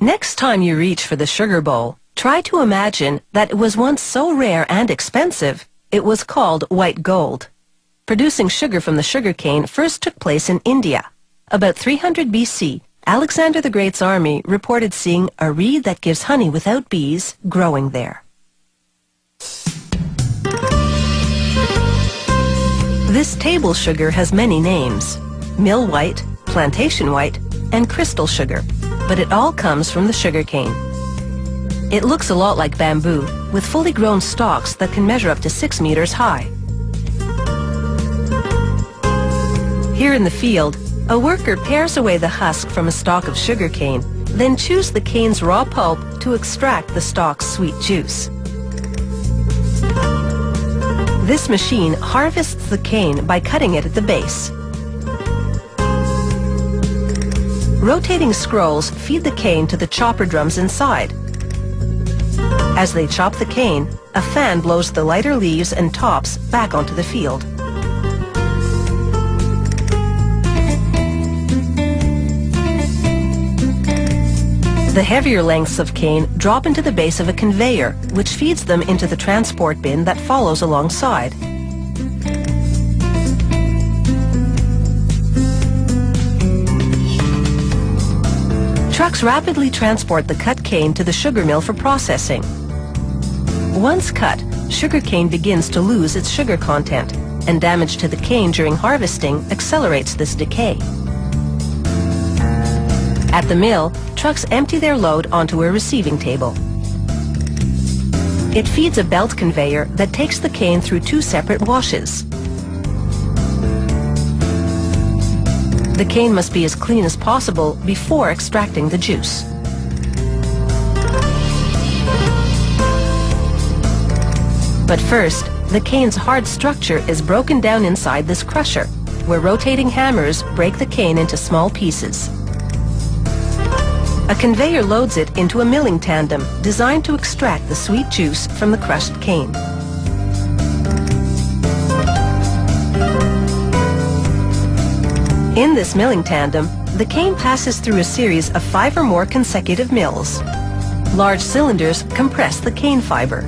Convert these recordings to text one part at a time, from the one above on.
Next time you reach for the sugar bowl, try to imagine that it was once so rare and expensive, it was called white gold. Producing sugar from the sugarcane first took place in India. About 300 BC, Alexander the Great's army reported seeing a reed that gives honey without bees growing there. This table sugar has many names: mill white, plantation white, and crystal sugar, but it all comes from the sugarcane. It looks a lot like bamboo, with fully grown stalks that can measure up to 6 meters high. Here in the field, a worker pares away the husk from a stalk of sugarcane, then chews the cane's raw pulp to extract the stalk's sweet juice. This machine harvests the cane by cutting it at the base. Rotating scrolls feed the cane to the chopper drums inside. As they chop the cane, a fan blows the lighter leaves and tops back onto the field. The heavier lengths of cane drop into the base of a conveyor, which feeds them into the transport bin that follows alongside. Trucks rapidly transport the cut cane to the sugar mill for processing. Once cut, sugarcane begins to lose its sugar content, and damage to the cane during harvesting accelerates this decay. At the mill, trucks empty their load onto a receiving table. It feeds a belt conveyor that takes the cane through 2 separate washes. The cane must be as clean as possible before extracting the juice. But first, the cane's hard structure is broken down inside this crusher, where rotating hammers break the cane into small pieces. A conveyor loads it into a milling tandem designed to extract the sweet juice from the crushed cane. In this milling tandem, the cane passes through a series of 5 or more consecutive mills. Large cylinders compress the cane fiber.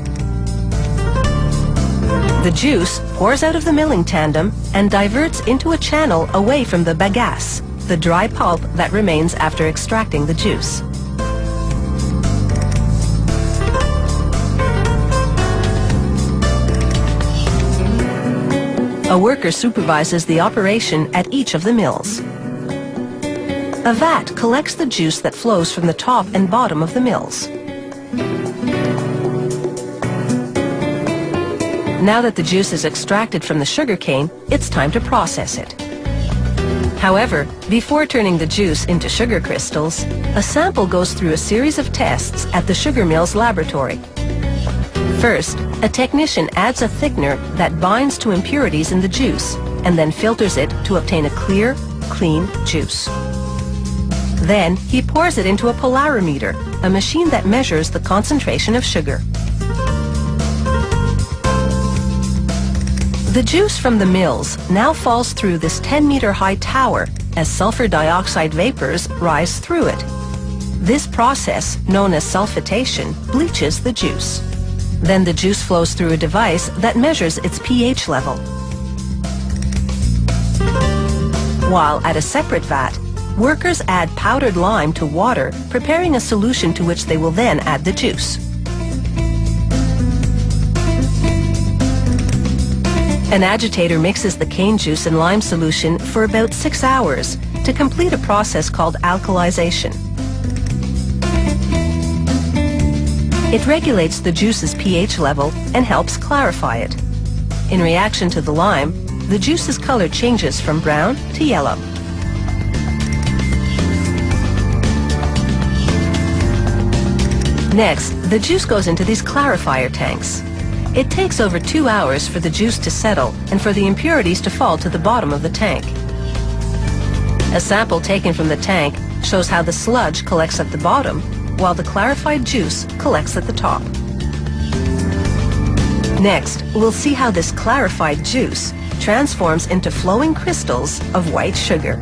The juice pours out of the milling tandem and diverts into a channel away from the bagasse, the dry pulp that remains after extracting the juice. A worker supervises the operation at each of the mills. A vat collects the juice that flows from the top and bottom of the mills. Now that the juice is extracted from the sugarcane, it's time to process it. However, before turning the juice into sugar crystals, a sample goes through a series of tests at the sugar mill's laboratory. First, a technician adds a thickener that binds to impurities in the juice and then filters it to obtain a clear, clean juice. Then, he pours it into a polarimeter, a machine that measures the concentration of sugar. The juice from the mills now falls through this 10-meter-high tower as sulfur dioxide vapors rise through it. This process, known as sulfitation, bleaches the juice. Then the juice flows through a device that measures its pH level. While at a separate vat, workers add powdered lime to water, preparing a solution to which they will then add the juice. An agitator mixes the cane juice and lime solution for about 6 hours to complete a process called alkalization. It regulates the juice's pH level and helps clarify it. In reaction to the lime, the juice's color changes from brown to yellow. Next, the juice goes into these clarifier tanks. It takes over 2 hours for the juice to settle and for the impurities to fall to the bottom of the tank. A sample taken from the tank shows how the sludge collects at the bottom, while the clarified juice collects at the top. Next, we'll see how this clarified juice transforms into flowing crystals of white sugar.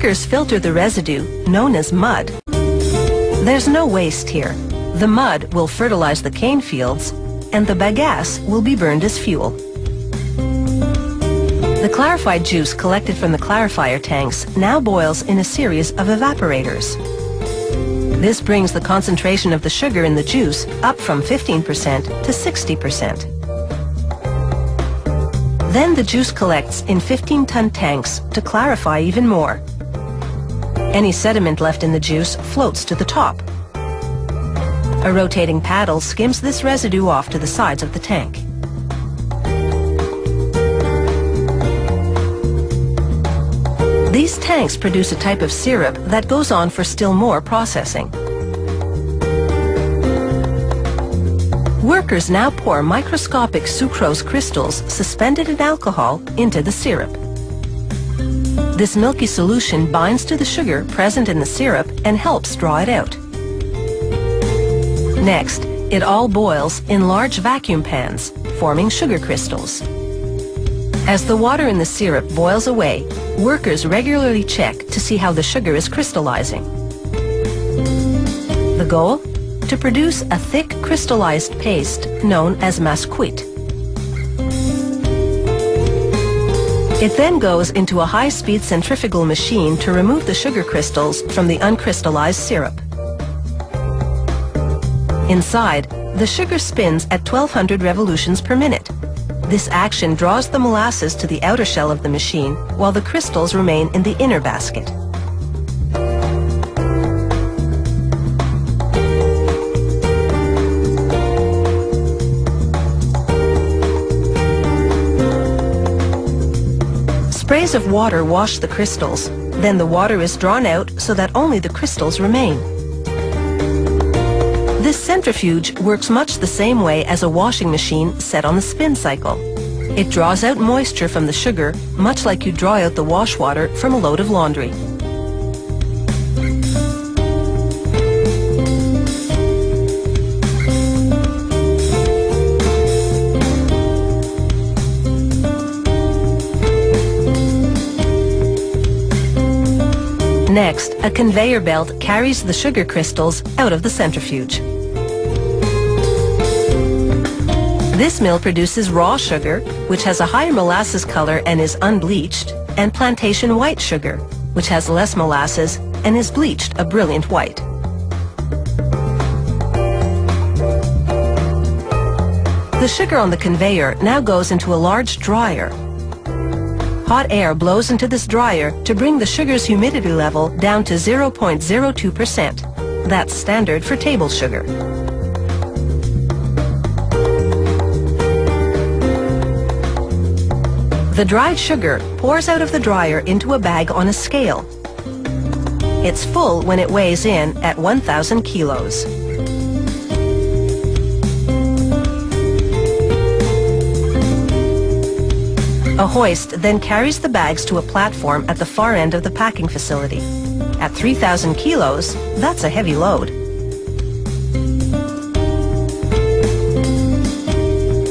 Workers filter the residue, known as mud. There's no waste here. The mud will fertilize the cane fields, and the bagasse will be burned as fuel. The clarified juice collected from the clarifier tanks now boils in a series of evaporators. This brings the concentration of the sugar in the juice up from 15% to 60%. Then the juice collects in 15-ton tanks to clarify even more. Any sediment left in the juice floats to the top. A rotating paddle skims this residue off to the sides of the tank. These tanks produce a type of syrup that goes on for still more processing. Workers now pour microscopic sucrose crystals suspended in alcohol into the syrup. This milky solution binds to the sugar present in the syrup and helps draw it out. Next, it all boils in large vacuum pans, forming sugar crystals. As the water in the syrup boils away, workers regularly check to see how the sugar is crystallizing. The goal? To produce a thick crystallized paste known as masquite. It then goes into a high-speed centrifugal machine to remove the sugar crystals from the uncrystallized syrup. Inside, the sugar spins at 1200 revolutions per minute. This action draws the molasses to the outer shell of the machine, while the crystals remain in the inner basket. Sprays of water wash the crystals. Then the water is drawn out so that only the crystals remain. This centrifuge works much the same way as a washing machine set on the spin cycle. It draws out moisture from the sugar, much like you draw out the wash water from a load of laundry. Next, a conveyor belt carries the sugar crystals out of the centrifuge. This mill produces raw sugar, which has a higher molasses color and is unbleached, and plantation white sugar, which has less molasses and is bleached a brilliant white. The sugar on the conveyor now goes into a large dryer. Hot air blows into this dryer to bring the sugar's humidity level down to 0.02%. That's standard for table sugar. The dried sugar pours out of the dryer into a bag on a scale. It's full when it weighs in at 1,000 kilos. A hoist then carries the bags to a platform at the far end of the packing facility. At 3,000 kilos, that's a heavy load.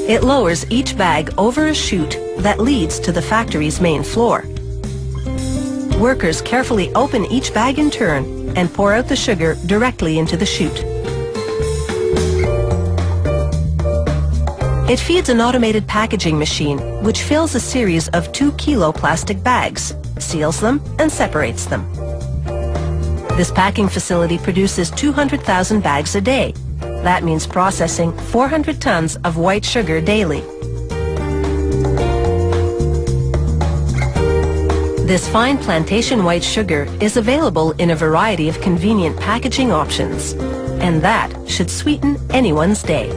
It lowers each bag over a chute that leads to the factory's main floor. Workers carefully open each bag in turn and pour out the sugar directly into the chute. It feeds an automated packaging machine, which fills a series of 2-kilo plastic bags, seals them, and separates them. This packing facility produces 200,000 bags a day. That means processing 400 tons of white sugar daily. This fine plantation white sugar is available in a variety of convenient packaging options, and that should sweeten anyone's day.